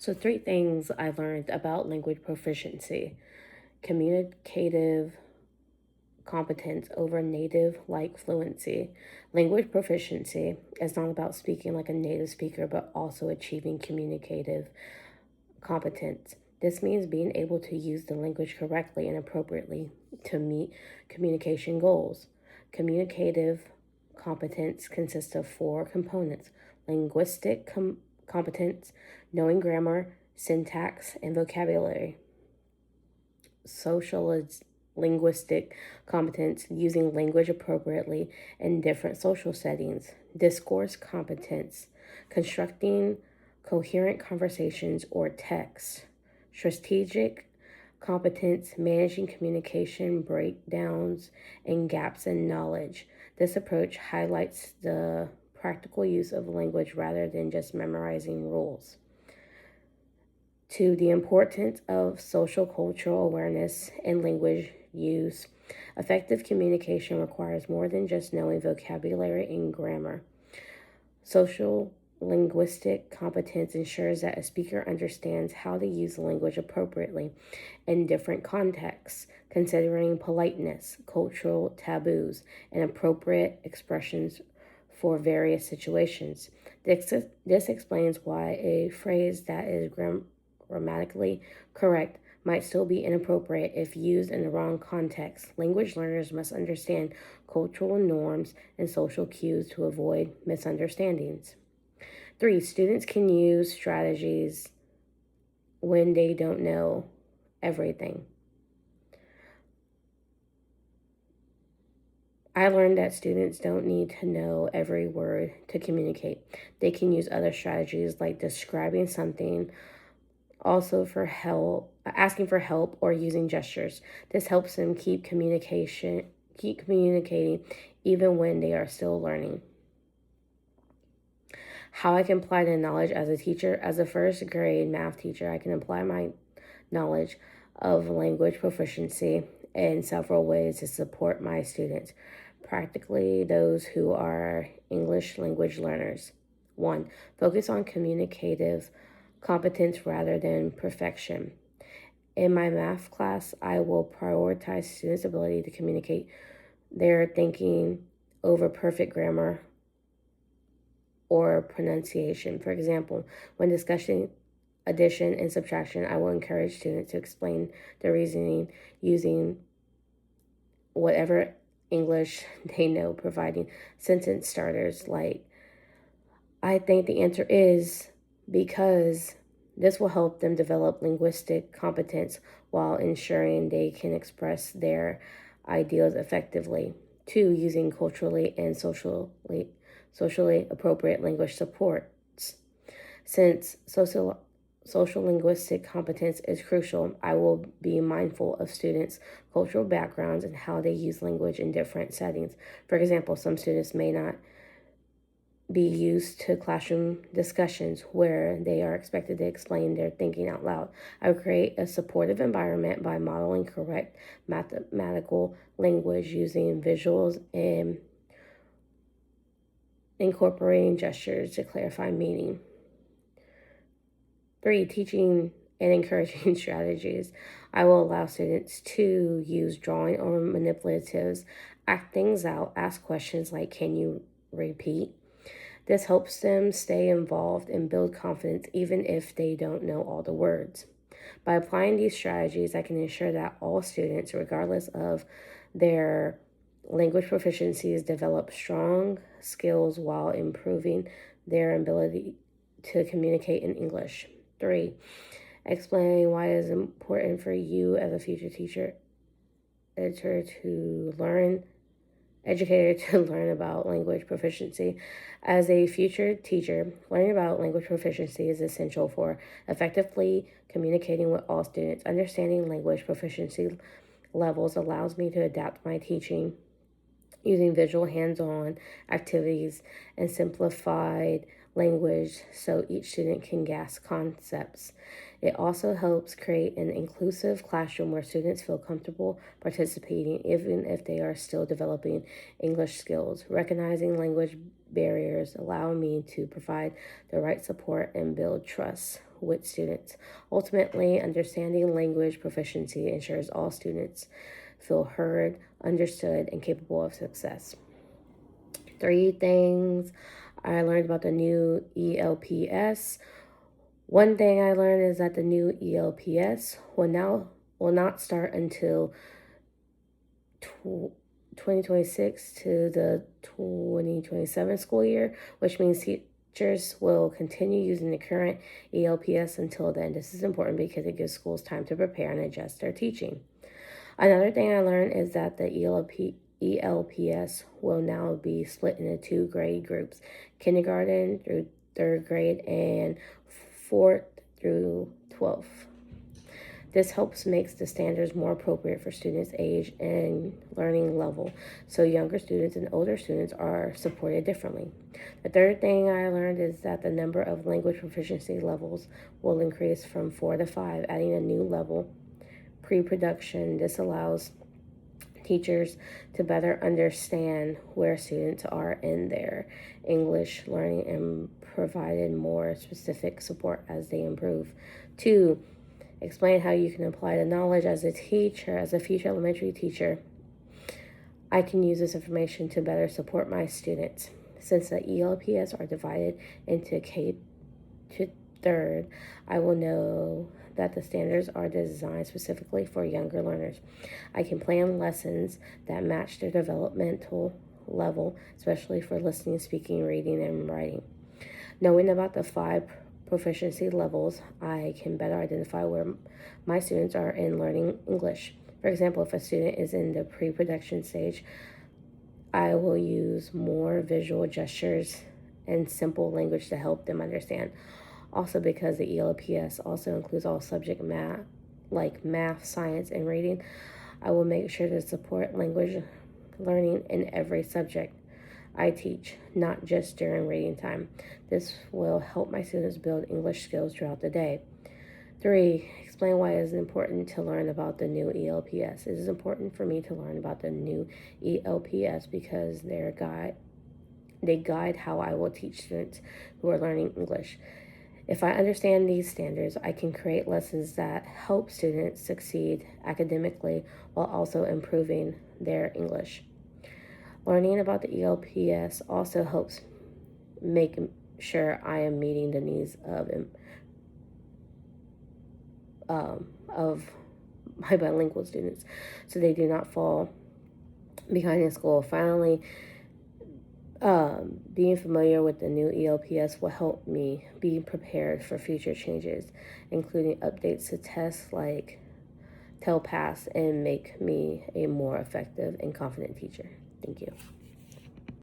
So, three things I learned about language proficiency: communicative competence over native like fluency. Language proficiency is not about speaking like a native speaker, but also achieving communicative competence. This means being able to use the language correctly and appropriately to meet communication goals. Communicative competence consists of four components: linguistic competence, knowing grammar, syntax, and vocabulary; social linguistic competence, using language appropriately in different social settings; discourse competence, constructing coherent conversations or texts; strategic competence, managing communication breakdowns and gaps in knowledge. This approach highlights the practical use of language rather than just memorizing rules. To the importance of social cultural awareness and language use. Effective communication requires more than just knowing vocabulary and grammar. Social linguistic competence ensures that a speaker understands how to use language appropriately in different contexts, considering politeness, cultural taboos, and appropriate expressions for various situations. This explains why a phrase that is grammatically correct might still be inappropriate if used in the wrong context. Language learners must understand cultural norms and social cues to avoid misunderstandings. Three, students can use strategies when they don't know everything. I learned that students don't need to know every word to communicate. They can use other strategies like describing something, also for help, asking for help, or using gestures. This helps them keep communicating even when they are still learning. How I can apply the knowledge as a teacher. As a first grade math teacher, I can apply my knowledge of language proficiency in several ways to support my students, practically those who are English language learners. One, focus on communicative competence rather than perfection. In my math class, I will prioritize students' ability to communicate their thinking over perfect grammar or pronunciation. For example, when discussing addition and subtraction, I will encourage students to explain their reasoning using whatever English they know, providing sentence starters like, I think the answer is because. This will help them develop linguistic competence while ensuring they can express their ideas effectively. Two, using culturally and socially appropriate language supports. Since social linguistic competence is crucial, I will be mindful of students' cultural backgrounds and how they use language in different settings. For example, some students may not be used to classroom discussions where they are expected to explain their thinking out loud. I will create a supportive environment by modeling correct mathematical language using visuals and incorporating gestures to clarify meaning. Three, teaching and encouraging strategies. I will allow students to use drawing or manipulatives, act things out, ask questions like, can you repeat? This helps them stay involved and build confidence even if they don't know all the words. By applying these strategies, I can ensure that all students, regardless of their language proficiencies, develop strong skills while improving their ability to communicate in English. Three, explaining why it is important for you as a future educator to learn about language proficiency. As a future teacher, learning about language proficiency is essential for effectively communicating with all students. Understanding language proficiency levels allows me to adapt my teaching using visual hands-on activities and simplified language so each student can grasp concepts. It also helps create an inclusive classroom where students feel comfortable participating even if they are still developing English skills. Recognizing language barriers allow me to provide the right support and build trust with students. Ultimately, understanding language proficiency ensures all students feel heard, understood, and capable of success. 3 things I learned about the new ELPS. One thing I learned is that the new ELPS will not start until 2026 to the 2027 school year, which means teachers will continue using the current ELPS until then. This is important because it gives schools time to prepare and adjust their teaching. Another thing I learned is that the ELPS will now be split into 2 grade groups, kindergarten through 3rd grade and 4th through 12th. This helps makes the standards more appropriate for students' age and learning level, so younger students and older students are supported differently. The third thing I learned is that the number of language proficiency levels will increase from 4 to 5, adding a new level, pre-production. This allows teachers to better understand where students are in their English learning and provided more specific support as they improve. 2, explain how you can apply the knowledge as a teacher, as a future elementary teacher. I can use this information to better support my students. Since the ELPS are divided into K to 3rd, I will know that the standards are designed specifically for younger learners. I can plan lessons that match their developmental level, especially for listening, speaking, reading, and writing. Knowing about the 5 proficiency levels, I can better identify where my students are in learning English. For example, if a student is in the pre-production stage, I will use more visual gestures and simple language to help them understand. Also, because the ELPS also includes all subject math, like math, science, and reading, I will make sure to support language learning in every subject I teach, not just during reading time. This will help my students build English skills throughout the day. 3, explain why it is important to learn about the new ELPS. It is important for me to learn about the new ELPS because they guide how I will teach students who are learning English. If I understand these standards, I can create lessons that help students succeed academically while also improving their English. Learning about the ELPS also helps make sure I am meeting the needs of my bilingual students so they do not fall behind in school. Finally, being familiar with the new ELPS will help me be prepared for future changes, including updates to tests like TELPAS, and make me a more effective and confident teacher. Thank you.